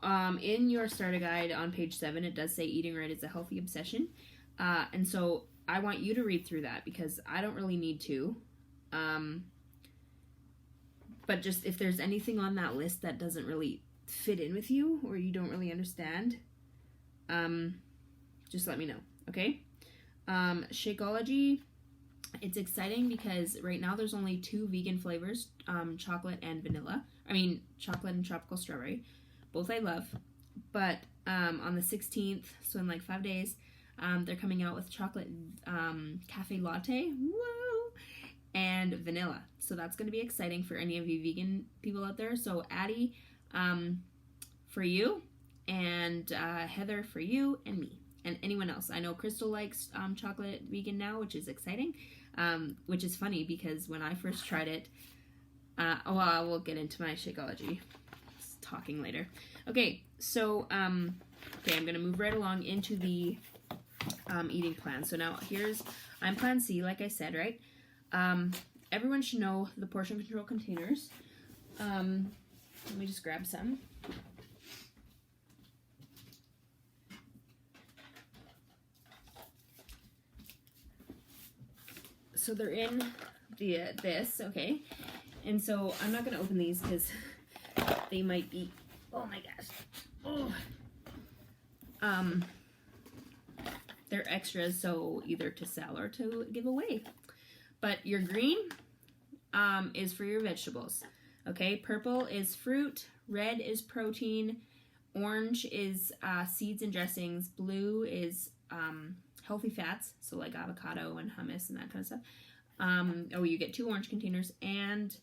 in your starter guide on page 7, it does say eating right is a healthy obsession. And so I want you to read through that because I don't really need to. But just if there's anything on that list that doesn't really fit in with you or you don't really understand, just let me know, okay? Shakeology, it's exciting because right now there's only 2 vegan flavors, chocolate and vanilla. I mean, chocolate and tropical strawberry. Both I love. But on the 16th, so in like 5 days, they're coming out with chocolate cafe latte. Whoa! And vanilla. So that's going to be exciting for any of you vegan people out there. So Addie, for you, and Heather for you, and me. And anyone else. I know Crystal likes chocolate vegan now, which is exciting. Which is funny because when I first tried it, I will get into my Shakeology talking later. Okay, so I'm going to move right along into the eating plan. So now I'm plan C, like I said, right? Everyone should know the portion control containers. Let me just grab some. So they're in this, okay? And so I'm not going to open these because they might be, oh my gosh. Oh. They're extras, so either to sell or to give away. But your green is for your vegetables, okay? Purple is fruit, red is protein, orange is seeds and dressings, blue is healthy fats, so like avocado and hummus and that kind of stuff. You get 2 orange containers, and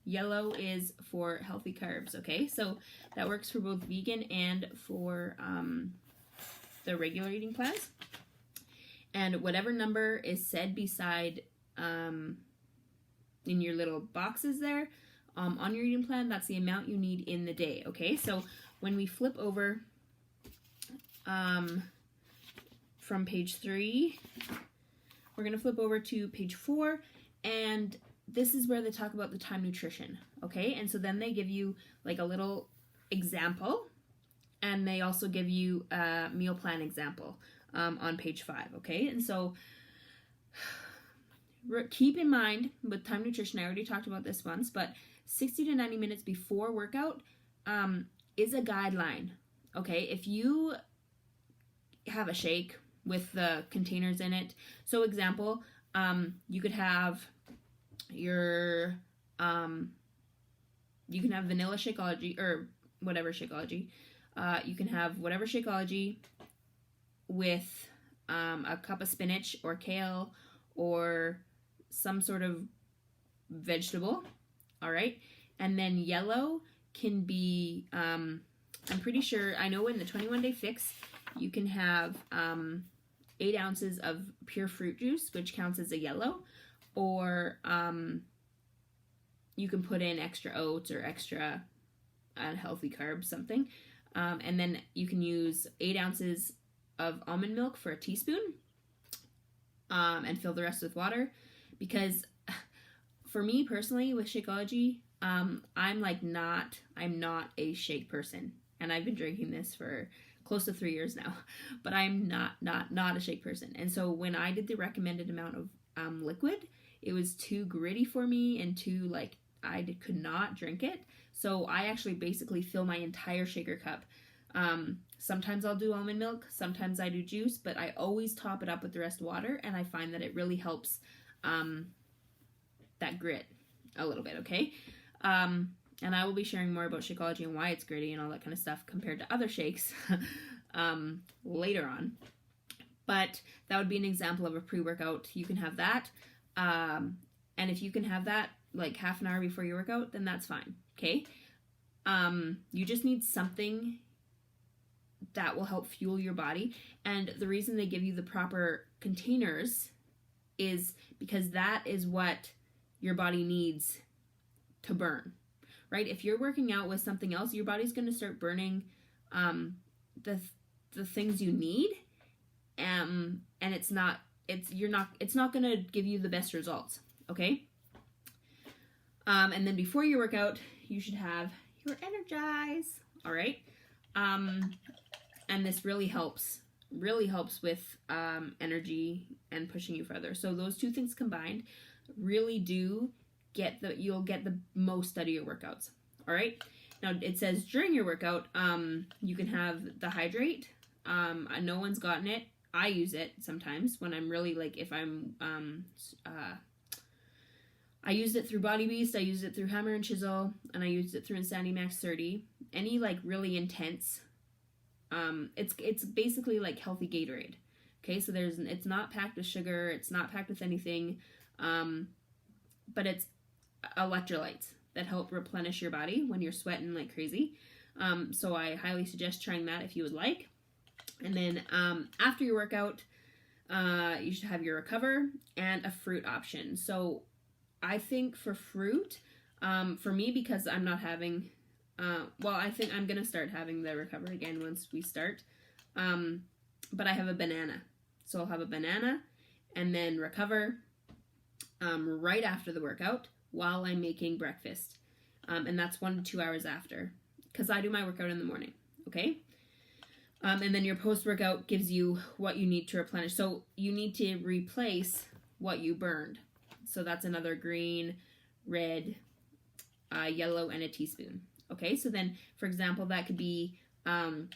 yellow is for healthy carbs, okay? So that works for both vegan and for the regular eating plans. And whatever number is said beside in your little boxes there on your eating plan, that's the amount you need in the day, okay? So when we flip over from page 3, we're going to flip over to page 4, and this is where they talk about the time nutrition, okay? And so then they give you like a little example, and they also give you a meal plan example on page 5, okay? And so keep in mind with time nutrition, I already talked about this once, but 60 to 90 minutes before workout is a guideline, okay? If you have a shake with the containers in it, so example, you could have your you can have vanilla Shakeology or whatever Shakeology. You can have whatever Shakeology with a cup of spinach or kale or some sort of vegetable, all right? And then yellow can be, I'm pretty sure, I know in the 21-day fix, you can have 8 ounces of pure fruit juice, which counts as a yellow, or you can put in extra oats or extra unhealthy carbs, something. And then you can use 8 ounces of almond milk for a teaspoon and fill the rest with water. Because for me personally with Shakeology, I'm not a shake person. And I've been drinking this for close to 3 years now. But I'm not a shake person. And so when I did the recommended amount of liquid, it was too gritty for me and too could not drink it. So I actually basically fill my entire shaker cup. Sometimes I'll do almond milk, sometimes I do juice, but I always top it up with the rest water, and I find that it really helps that grit a little bit, okay? And I will be sharing more about Shakeology and why it's gritty and all that kind of stuff compared to other shakes later on. But that would be an example of a pre-workout. You can have that. And if you can have that like half an hour before your workout, then that's fine, okay? You just need something that will help fuel your body. And the reason they give you the proper containers is because that is what your body needs to burn, right? If you're working out with something else, your body's going to start burning the things you need, and it's not going to give you the best results, okay? And then before your workout, you should have you're energized. All right. And this really helps with energy and pushing you further. So those two things combined really do you'll get the most out of your workouts. All right. Now it says during your workout, you can have the hydrate. No one's gotten it. I use it sometimes when I'm really like, if I'm, I used it through Body Beast, I used it through Hammer and Chisel, and I used it through Insanity Max 30. Any like really intense, it's basically like healthy Gatorade. Okay, so it's not packed with sugar, it's not packed with anything, but it's electrolytes that help replenish your body when you're sweating like crazy. So I highly suggest trying that if you would like. And then after your workout, you should have your Recover and a fruit option. So I think for fruit, for me, because I'm not having, I think I'm going to start having the Recover again once we start. But I have a banana. So I'll have a banana and then Recover right after the workout while I'm making breakfast. And that's 1 to 2 hours after, because I do my workout in the morning. Okay. And then your post-workout gives you what you need to replenish. So you need to replace what you burned. So that's another green, red, yellow, and a teaspoon. Okay, so then, for example, that could be an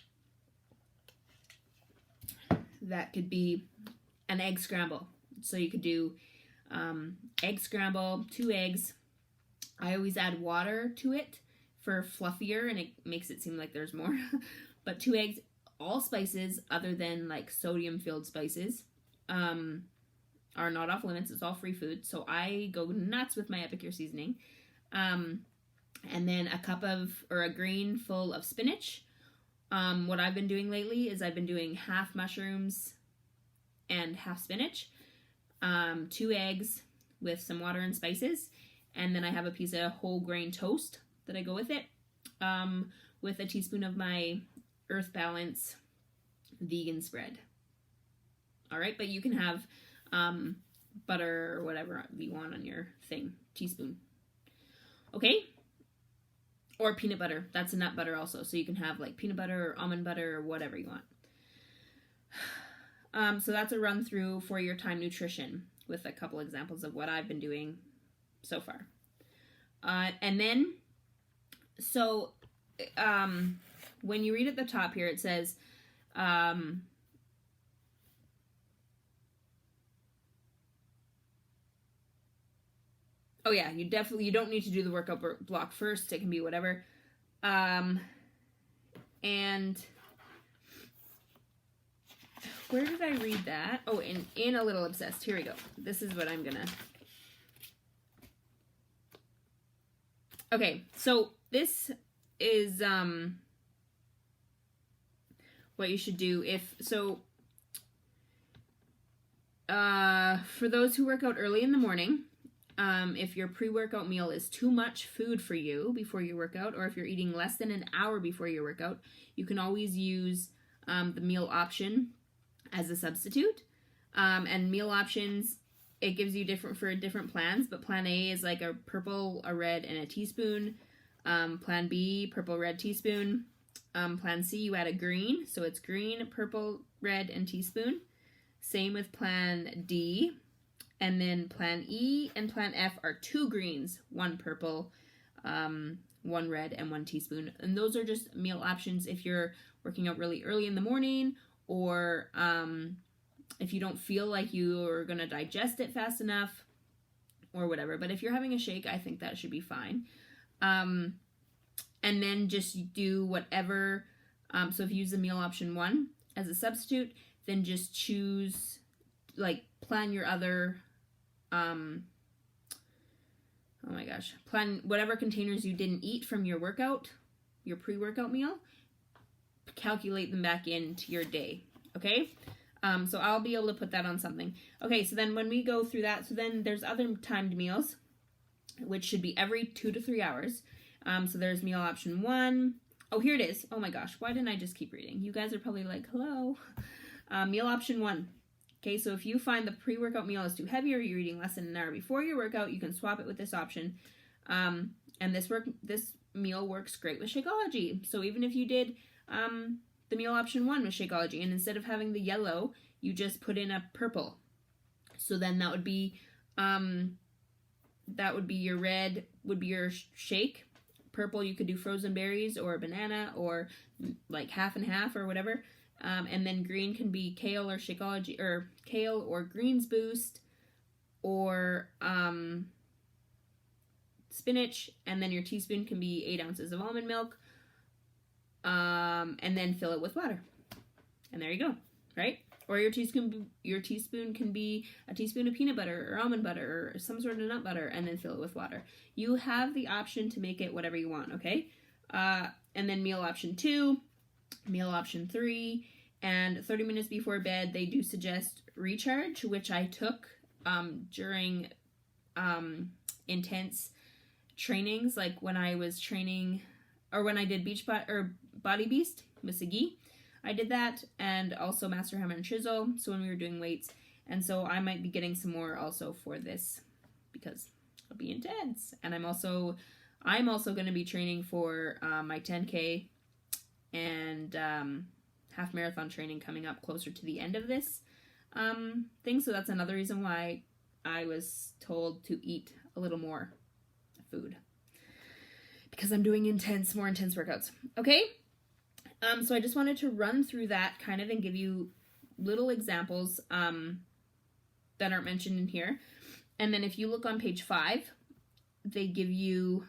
egg scramble. So you could do egg scramble, 2 eggs. I always add water to it for fluffier, and it makes it seem like there's more. But 2 eggs, all spices other than like sodium-filled spices are not off limits. It's all free food. So I go nuts with my Epicure seasoning. And then a green full of spinach. What I've been doing lately is I've been doing half mushrooms and half spinach. 2 eggs with some water and spices. And then I have a piece of whole grain toast that I go with it. With a teaspoon of my Earth Balance vegan spread. All right, but you can have butter or whatever you want on your thing, teaspoon. Okay? Or peanut butter. That's a nut butter also. So you can have like peanut butter or almond butter or whatever you want. So that's a run through for your Time Nutrition with a couple examples of what I've been doing so far. And then, so when you read at the top here, it says, oh yeah, you don't need to do the workout block first. It can be whatever. And where did I read that? Oh, in A Little Obsessed. Here we go. This is what I'm gonna. Okay, so this is what you should do for those who work out early in the morning. If your pre-workout meal is too much food for you before your workout, or if you're eating less than an hour before your workout, you can always use the meal option as a substitute. And meal options, it gives you different plans, but plan A is like a purple, a red, and a teaspoon. Plan B, purple, red, teaspoon. Plan C, you add a green, so it's green, purple, red, and teaspoon. Same with plan D. And then plan E and plan F are 2 greens, 1 purple, 1 red, and 1 teaspoon. And those are just meal options if you're working out really early in the morning, or if you don't feel like you're going to digest it fast enough, or whatever. But if you're having a shake, I think that should be fine. And then just do whatever. So if you use the meal option 1 as a substitute, then just choose, like, plan your other, plan whatever containers you didn't eat from your workout, your pre-workout meal, calculate them back into your day, okay? So I'll be able to put that on something. Okay, so then when we go through that, so then there's other timed meals, which should be every 2 to 3 hours. So there's meal option 1. Oh, here it is. Oh my gosh, why didn't I just keep reading? You guys are probably like, hello. Meal option 1. Okay, so if you find the pre-workout meal is too heavy or you're eating less than an hour before your workout, you can swap it with this option. And this meal works great with Shakeology. So even if you did the meal option 1 with Shakeology, and instead of having the yellow, you just put in a purple. So then that would be your red would be your shake. Purple, you could do frozen berries or a banana or like half and half or whatever. And then green can be kale or Shakeology, or kale or greens boost, or spinach. And then your teaspoon can be 8 ounces of almond milk. And then fill it with water. And there you go, right? Or your teaspoon can be a teaspoon of peanut butter or almond butter or some sort of nut butter, and then fill it with water. You have the option to make it whatever you want, okay? And then meal option 2, meal option 3, and 30 minutes before bed, they do suggest recharge, which I took during intense trainings, like when I was training, or when I did Body Beast with Sagi. I did that, and also Master Hammer and Chisel, so when we were doing weights. And so I might be getting some more also for this, because it'll be intense. And I'm also going to be training for my 10K and half marathon training coming up closer to the end of this thing. So that's another reason why I was told to eat a little more food, because I'm doing more intense workouts. Okay? So I just wanted to run through that kind of and give you little examples that aren't mentioned in here. And then if you look on page 5, they give you,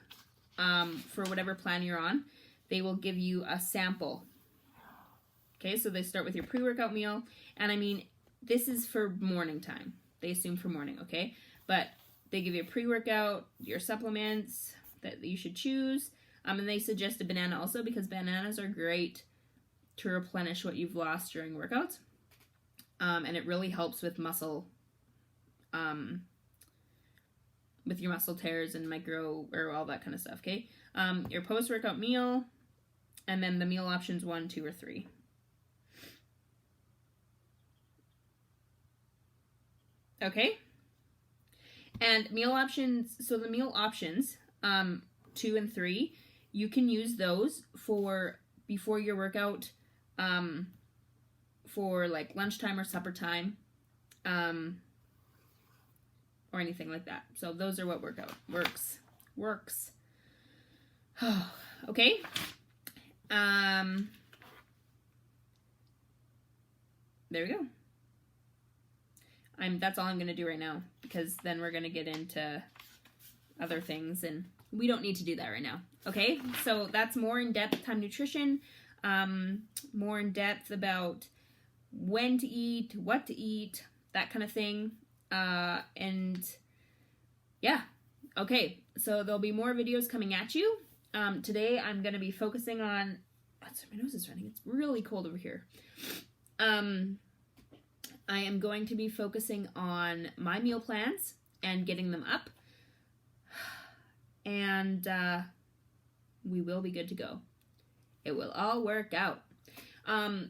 for whatever plan you're on, they will give you a sample. Okay, so they start with your pre-workout meal. And I mean, this is for morning time. They assume for morning, okay? But they give you a pre-workout, your supplements that you should choose. And they suggest a banana also, because bananas are great to replenish what you've lost during workouts. And it really helps with muscle, with your muscle tears and micro, or all that kind of stuff, okay? Your post-workout meal, and then the meal options 1, 2, or 3. Okay? And meal options, so the meal options, 2 and 3, you can use those for before your workout, for like lunchtime or supper time, or anything like that. So those are what works. Okay. There we go. That's all I'm going to do right now, because then we're going to get into other things, and we don't need to do that right now. Okay, so that's more in-depth time nutrition, more in-depth about when to eat, what to eat, that kind of thing. And yeah, okay, so there'll be more videos coming at you. Today I'm going to be focusing on, my nose is running, it's really cold over here. I am going to be focusing on my meal plans and getting them up. And we will be good to go. It will all work out. I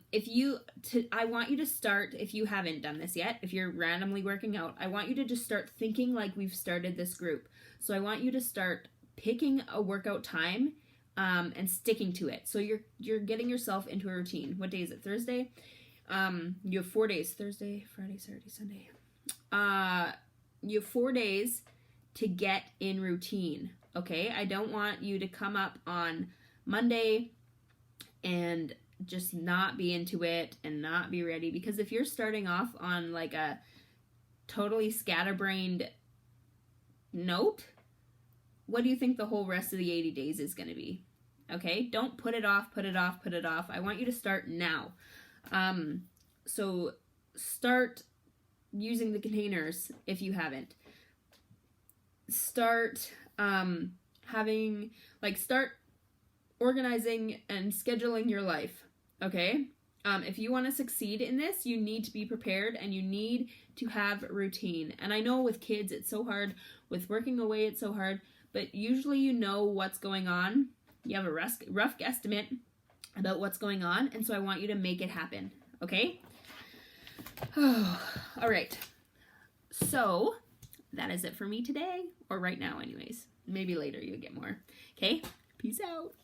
want you to start, if you haven't done this yet, if you're randomly working out, I want you to just start thinking like we've started this group. So I want you to start picking a workout time and sticking to it. So you're getting yourself into a routine. What day is it? Thursday? You have 4 days. Thursday, Friday, Saturday, Sunday. You have 4 days to get in routine. Okay? I don't want you to come up on Monday and just not be into it and not be ready. Because if you're starting off on like a totally scatterbrained note, what do you think the whole rest of the 80 days is going to be? Okay? Don't put it off. I want you to start now. So start using the containers if you haven't. Start start organizing and scheduling your life. Okay? If you want to succeed in this, you need to be prepared and you need to have routine. And I know with kids it's so hard, with working away it's so hard, but usually you know what's going on. You have a rough guesstimate about what's going on, and so I want you to make it happen. Okay? All right. So that is it for me today, or right now anyways. Maybe later you'll get more. Okay? Peace out.